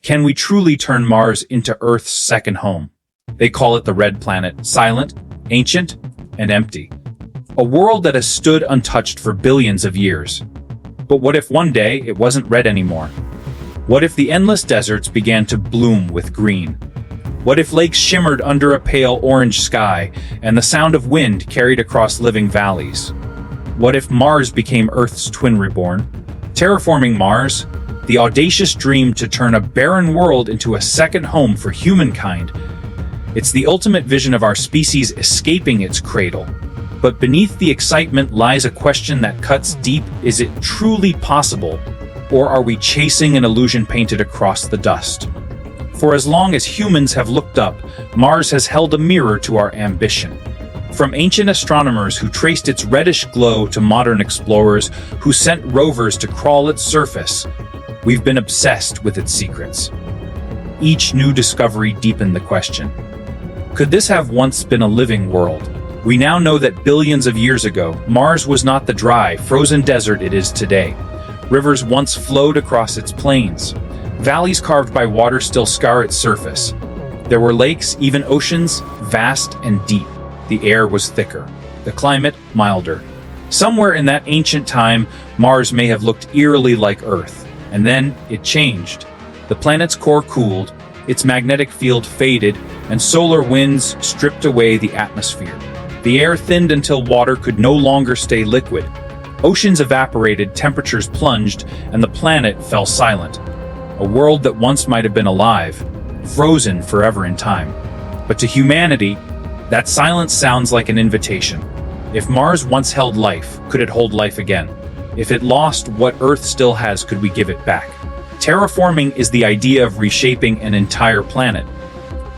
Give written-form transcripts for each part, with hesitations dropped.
Can we truly turn Mars into Earth's second home? They call it the Red Planet, silent, ancient, and empty. A world that has stood untouched for billions of years. But what if one day it wasn't red anymore? What if the endless deserts began to bloom with green? What if lakes shimmered under a pale orange sky and the sound of wind carried across living valleys? What if Mars became Earth's twin reborn? Terraforming Mars, the audacious dream to turn a barren world into a second home for humankind. It's the ultimate vision of our species escaping its cradle. But beneath the excitement lies a question that cuts deep. Is it truly possible? Or are we chasing an illusion painted across the dust? For as long as humans have looked up, Mars has held a mirror to our ambition. From ancient astronomers who traced its reddish glow to modern explorers who sent rovers to crawl its surface, we've been obsessed with its secrets. Each new discovery deepened the question. Could this have once been a living world? We now know that billions of years ago, Mars was not the dry, frozen desert it is today. Rivers once flowed across its plains. Valleys carved by water still scar its surface. There were lakes, even oceans, vast and deep. The air was thicker, the climate milder. Somewhere in that ancient time, Mars may have looked eerily like Earth. And then it changed. The planet's core cooled, its magnetic field faded, and solar winds stripped away the atmosphere. The air thinned until water could no longer stay liquid. Oceans evaporated, temperatures plunged, and the planet fell silent. A world that once might have been alive, frozen forever in time. But to humanity, that silence sounds like an invitation. If Mars once held life, could it hold life again? If it lost what Earth still has, could we give it back? Terraforming is the idea of reshaping an entire planet,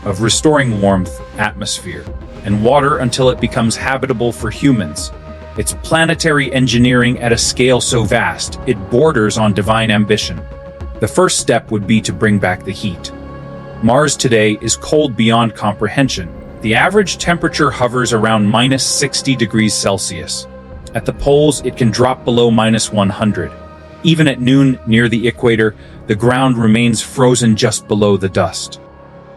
of restoring warmth, atmosphere, and water until it becomes habitable for humans. It's planetary engineering at a scale so vast, it borders on divine ambition. The first step would be to bring back the heat. Mars today is cold beyond comprehension. The average temperature hovers around -60 degrees Celsius. At the poles, it can drop below -100. Even at noon, near the equator, the ground remains frozen just below the dust.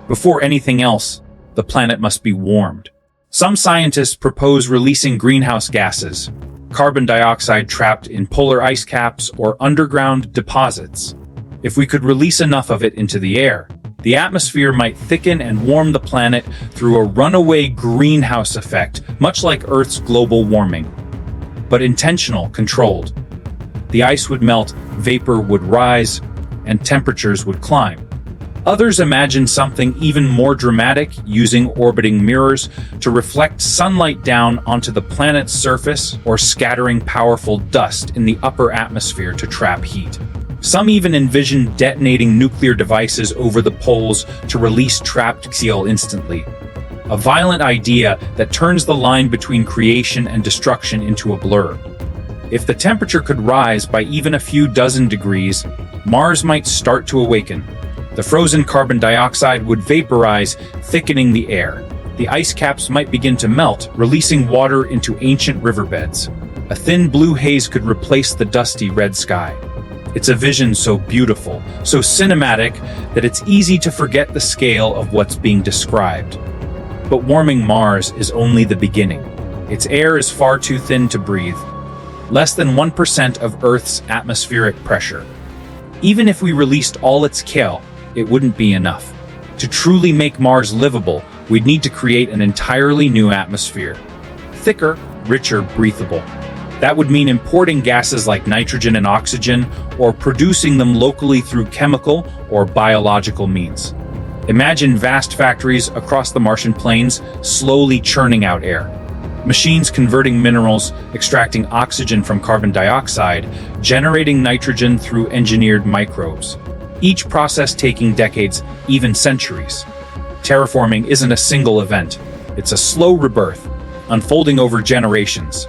Before anything else, the planet must be warmed. Some scientists propose releasing greenhouse gases, carbon dioxide trapped in polar ice caps or underground deposits. If we could release enough of it into the air, the atmosphere might thicken and warm the planet through a runaway greenhouse effect, much like Earth's global warming. But intentional, controlled. The ice would melt, vapor would rise, and temperatures would climb. Others imagine something even more dramatic, using orbiting mirrors to reflect sunlight down onto the planet's surface or scattering powerful dust in the upper atmosphere to trap heat. Some even envision detonating nuclear devices over the poles to release trapped fuel instantly. A violent idea that turns the line between creation and destruction into a blur. If the temperature could rise by even a few dozen degrees, Mars might start to awaken. The frozen carbon dioxide would vaporize, thickening the air. The ice caps might begin to melt, releasing water into ancient riverbeds. A thin blue haze could replace the dusty red sky. It's a vision so beautiful, so cinematic, that it's easy to forget the scale of what's being described. But warming Mars is only the beginning. Its air is far too thin to breathe. Less than 1% of Earth's atmospheric pressure. Even if we released all its scale, it wouldn't be enough. To truly make Mars livable, we'd need to create an entirely new atmosphere. Thicker, richer, breathable. That would mean importing gases like nitrogen and oxygen, or producing them locally through chemical or biological means. Imagine vast factories across the Martian plains slowly churning out air. Machines converting minerals, extracting oxygen from carbon dioxide, generating nitrogen through engineered microbes. Each process taking decades, even centuries. Terraforming isn't a single event. It's a slow rebirth, unfolding over generations.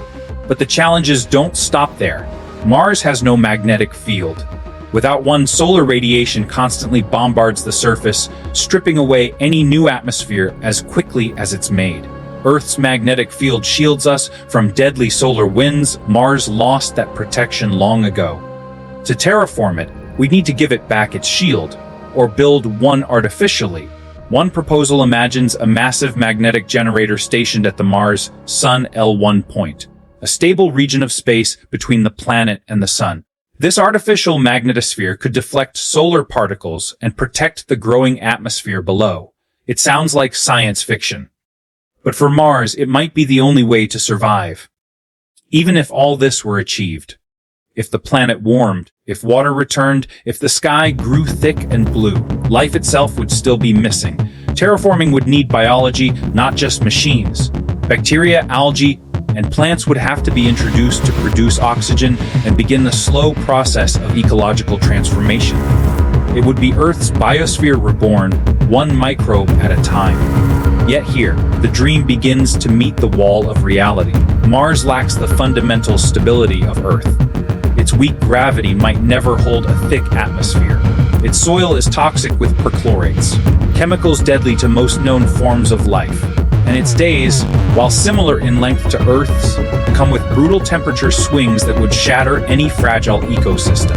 But the challenges don't stop there. Mars has no magnetic field. Without one, solar radiation constantly bombards the surface, stripping away any new atmosphere as quickly as it's made. Earth's magnetic field shields us from deadly solar winds. Mars lost that protection long ago. To terraform it, we need to give it back its shield. or build one artificially. One proposal imagines a massive magnetic generator stationed at the Mars Sun L1 point, a stable region of space between the planet and the Sun. This artificial magnetosphere could deflect solar particles and protect the growing atmosphere below. It sounds like science fiction. But for Mars, it might be the only way to survive. Even if all this were achieved, if the planet warmed, if water returned, if the sky grew thick and blue, life itself would still be missing. Terraforming would need biology, not just machines. Bacteria, algae, and plants would have to be introduced to produce oxygen and begin the slow process of ecological transformation. It would be Earth's biosphere reborn, one microbe at a time. Yet here, the dream begins to meet the wall of reality. Mars lacks the fundamental stability of Earth. Its weak gravity might never hold a thick atmosphere. Its soil is toxic with perchlorates, chemicals deadly to most known forms of life. And its days, while similar in length to Earth's, come with brutal temperature swings that would shatter any fragile ecosystem.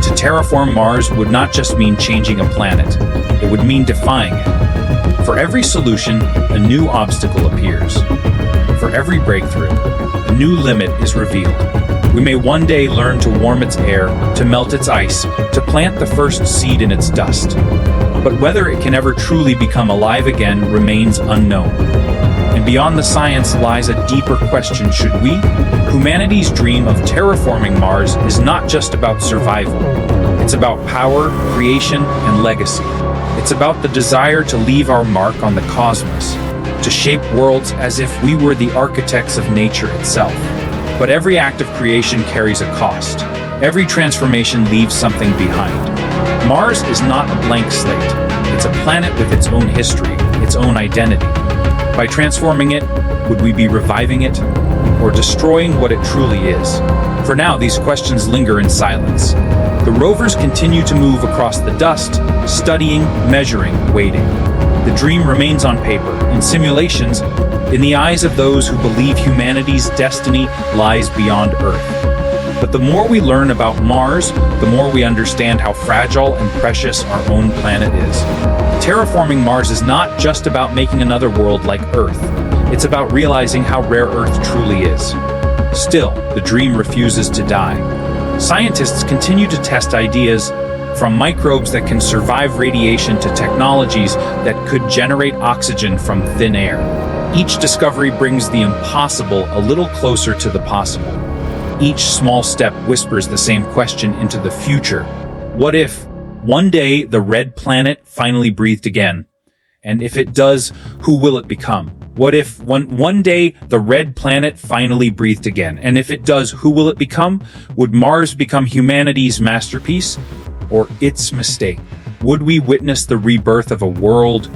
To terraform Mars would not just mean changing a planet, it would mean defying it. For every solution, a new obstacle appears. For every breakthrough, a new limit is revealed. We may one day learn to warm its air, to melt its ice, to plant the first seed in its dust. But whether it can ever truly become alive again remains unknown. And beyond the science lies a deeper question: should we? Humanity's dream of terraforming Mars is not just about survival. It's about power, creation, and legacy. It's about the desire to leave our mark on the cosmos, to shape worlds as if we were the architects of nature itself. But every act of creation carries a cost. Every transformation leaves something behind. Mars is not a blank slate. It's a planet with its own history, its own identity. By transforming it, would we be reviving it, or destroying what it truly is? For now, these questions linger in silence. The rovers continue to move across the dust, studying, measuring, waiting. The dream remains on paper, in simulations, in the eyes of those who believe humanity's destiny lies beyond Earth. But the more we learn about Mars, the more we understand how fragile and precious our own planet is. Terraforming Mars is not just about making another world like Earth. It's about realizing how rare Earth truly is. Still, the dream refuses to die. Scientists continue to test ideas, from microbes that can survive radiation to technologies that could generate oxygen from thin air. Each discovery brings the impossible a little closer to the possible. Each small step whispers the same question into the future. What if, one day, the red planet finally breathed again? And if it does, who will it become? What if one day the red planet finally breathed again? And if it does, who will it become? Would Mars become humanity's masterpiece or its mistake? Would we witness the rebirth of a world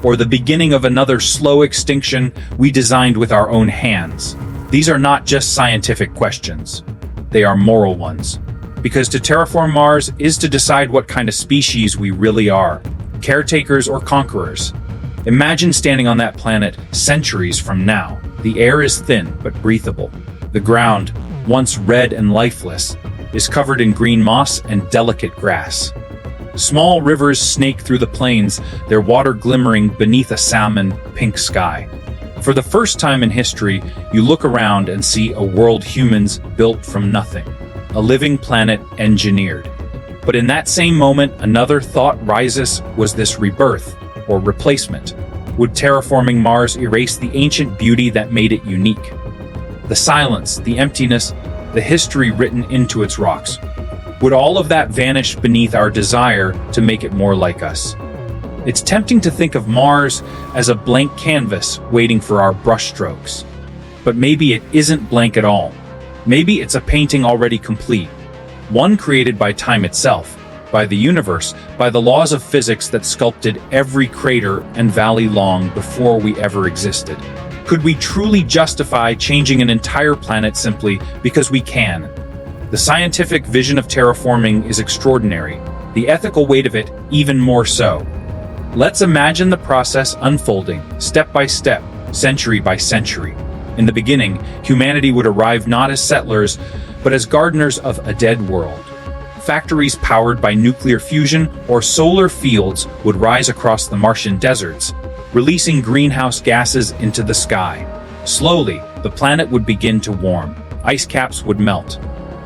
or the beginning of another slow extinction we designed with our own hands? These are not just scientific questions. They are moral ones. Because to terraform Mars is to decide what kind of species we really are, caretakers or conquerors. Imagine standing on that planet centuries from now. The air is thin but breathable. The ground, once red and lifeless, is covered in green moss and delicate grass. Small rivers snake through the plains, their water glimmering beneath a salmon pink sky. For the first time in history, you look around and see a world humans built from nothing, a living planet engineered. But in that same moment, another thought rises: was this rebirth or replacement? Would terraforming Mars erase the ancient beauty that made it unique? The silence, the emptiness, the history written into its rocks. Would all of that vanish beneath our desire to make it more like us? It's tempting to think of Mars as a blank canvas waiting for our brushstrokes. But maybe it isn't blank at all. Maybe it's a painting already complete. One created by time itself, by the universe, by the laws of physics that sculpted every crater and valley long before we ever existed. Could we truly justify changing an entire planet simply because we can? The scientific vision of terraforming is extraordinary, the ethical weight of it even more so. Let's imagine the process unfolding, step by step, century by century. In the beginning, humanity would arrive not as settlers, but as gardeners of a dead world. Factories powered by nuclear fusion or solar fields would rise across the Martian deserts, releasing greenhouse gases into the sky. Slowly, the planet would begin to warm. Ice caps would melt.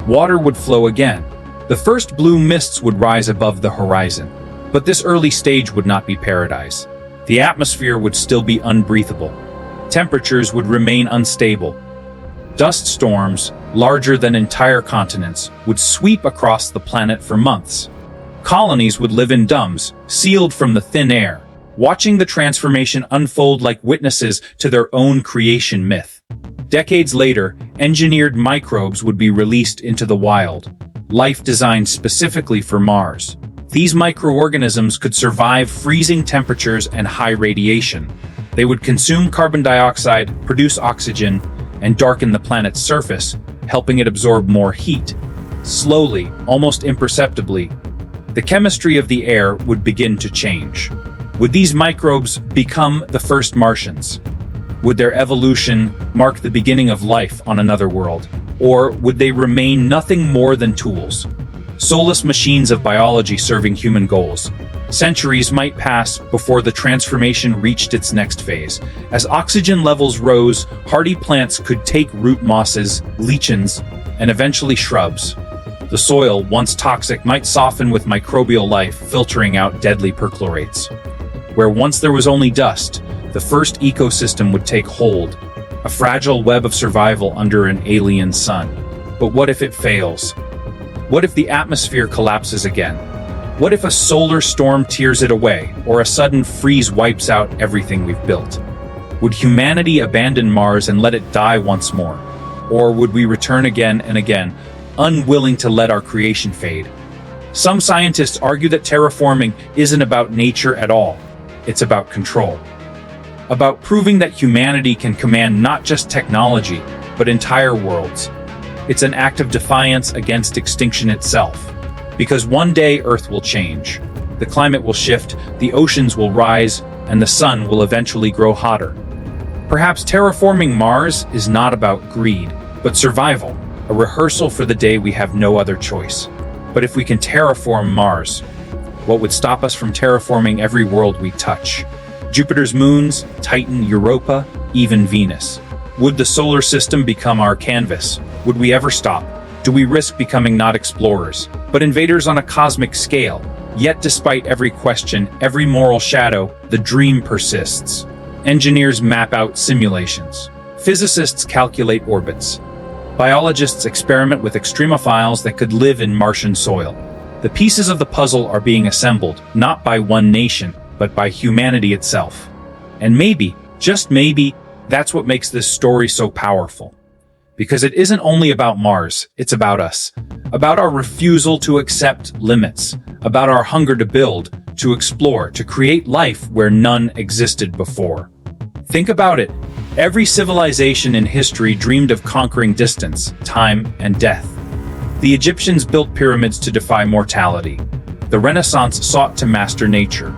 Water would flow again. The first blue mists would rise above the horizon. But this early stage would not be paradise. The atmosphere would still be unbreathable. Temperatures would remain unstable. Dust storms, larger than entire continents, would sweep across the planet for months. Colonies would live in domes, sealed from the thin air, watching the transformation unfold like witnesses to their own creation myth. Decades later, engineered microbes would be released into the wild, life designed specifically for Mars. These microorganisms could survive freezing temperatures and high radiation. They would consume carbon dioxide, produce oxygen, and darken the planet's surface, helping it absorb more heat. Slowly, almost imperceptibly, the chemistry of the air would begin to change. Would these microbes become the first Martians? Would their evolution mark the beginning of life on another world? Or would they remain nothing more than tools? Soulless machines of biology serving human goals. Centuries might pass before the transformation reached its next phase. As oxygen levels rose, hardy plants could take root, mosses, lichens, and eventually shrubs. The soil, once toxic, might soften with microbial life, filtering out deadly perchlorates. Where once there was only dust, the first ecosystem would take hold, a fragile web of survival under an alien sun. But what if it fails? What if the atmosphere collapses again? What if a solar storm tears it away, or a sudden freeze wipes out everything we've built? Would humanity abandon Mars and let it die once more? Or would we return again and again, unwilling to let our creation fade? Some scientists argue that terraforming isn't about nature at all. It's about control. About proving that humanity can command not just technology, but entire worlds. It's an act of defiance against extinction itself. Because one day Earth will change. The climate will shift, the oceans will rise, and the sun will eventually grow hotter. Perhaps terraforming Mars is not about greed, but survival, a rehearsal for the day we have no other choice. But if we can terraform Mars, what would stop us from terraforming every world we touch? Jupiter's moons, Titan, Europa, even Venus. Would the solar system become our canvas? Would we ever stop? Do we risk becoming not explorers, but invaders on a cosmic scale? Yet despite every question, every moral shadow, the dream persists. Engineers map out simulations. Physicists calculate orbits. Biologists experiment with extremophiles that could live in Martian soil. The pieces of the puzzle are being assembled, not by one nation, but by humanity itself. And maybe, just maybe, that's what makes this story so powerful. Because it isn't only about Mars, it's about us. About our refusal to accept limits. About our hunger to build, to explore, to create life where none existed before. Think about it. Every civilization in history dreamed of conquering distance, time, and death. The Egyptians built pyramids to defy mortality. The Renaissance sought to master nature.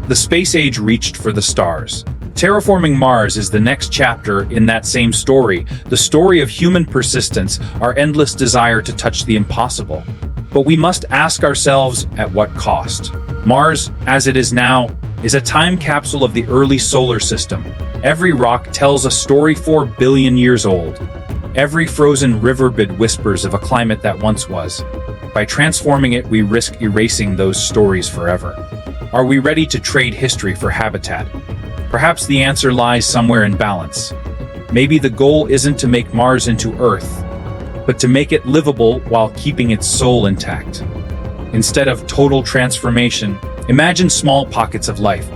The space age reached for the stars. Terraforming Mars is the next chapter in that same story, the story of human persistence, our endless desire to touch the impossible. But we must ask ourselves, at what cost? Mars, as it is now, is a time capsule of the early solar system. Every rock tells a story 4 billion years old. Every frozen riverbed whispers of a climate that once was. By transforming it, we risk erasing those stories forever. Are we ready to trade history for habitat? Perhaps the answer lies somewhere in balance. Maybe the goal isn't to make Mars into Earth, but to make it livable while keeping its soul intact. Instead of total transformation, imagine small pockets of life,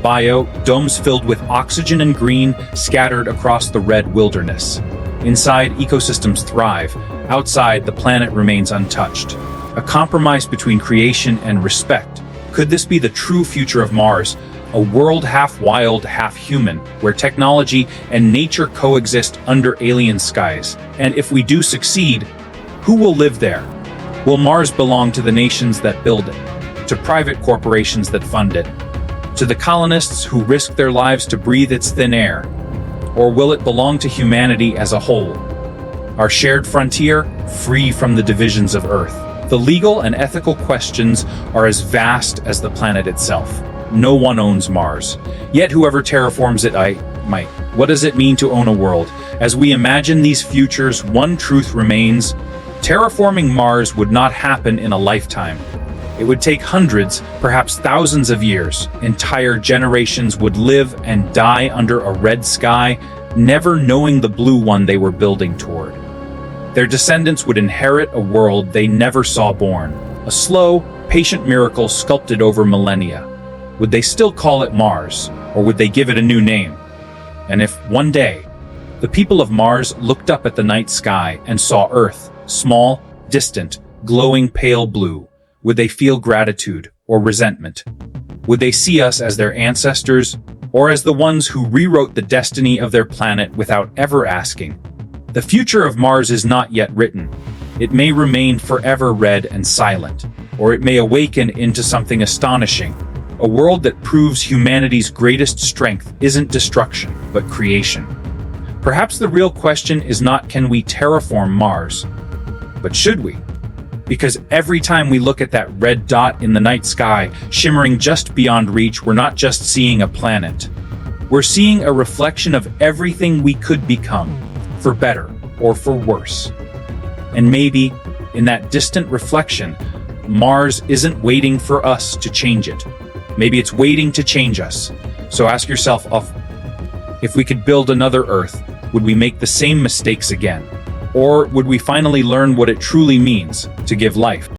domes filled with oxygen and green scattered across the red wilderness. Inside, ecosystems thrive. Outside, the planet remains untouched. A compromise between creation and respect. Could this be the true future of Mars? A world half wild, half human, where technology and nature coexist under alien skies. And if we do succeed, who will live there? Will Mars belong to the nations that build it, to private corporations that fund it, to the colonists who risk their lives to breathe its thin air? Or will it belong to humanity as a whole? Our shared frontier, free from the divisions of Earth. The legal and ethical questions are as vast as the planet itself. No one owns Mars. Yet whoever terraforms it, might. What does it mean to own a world? As we imagine these futures, one truth remains. Terraforming Mars would not happen in a lifetime. It would take hundreds, perhaps thousands of years. Entire generations would live and die under a red sky, never knowing the blue one they were building toward. Their descendants would inherit a world they never saw born, a slow, patient miracle sculpted over millennia. Would they still call it Mars, or would they give it a new name? And if, one day, the people of Mars looked up at the night sky and saw Earth, small, distant, glowing pale blue, would they feel gratitude or resentment? Would they see us as their ancestors, or as the ones who rewrote the destiny of their planet without ever asking? The future of Mars is not yet written. It may remain forever red and silent, or it may awaken into something astonishing, a world that proves humanity's greatest strength isn't destruction, but creation. Perhaps the real question is not can we terraform Mars, but should we? Because every time we look at that red dot in the night sky, shimmering just beyond reach, we're not just seeing a planet. We're seeing a reflection of everything we could become, for better or for worse. And maybe, in that distant reflection, Mars isn't waiting for us to change it. Maybe it's waiting to change us. So ask yourself, if we could build another Earth, would we make the same mistakes again? Or would we finally learn what it truly means to give life?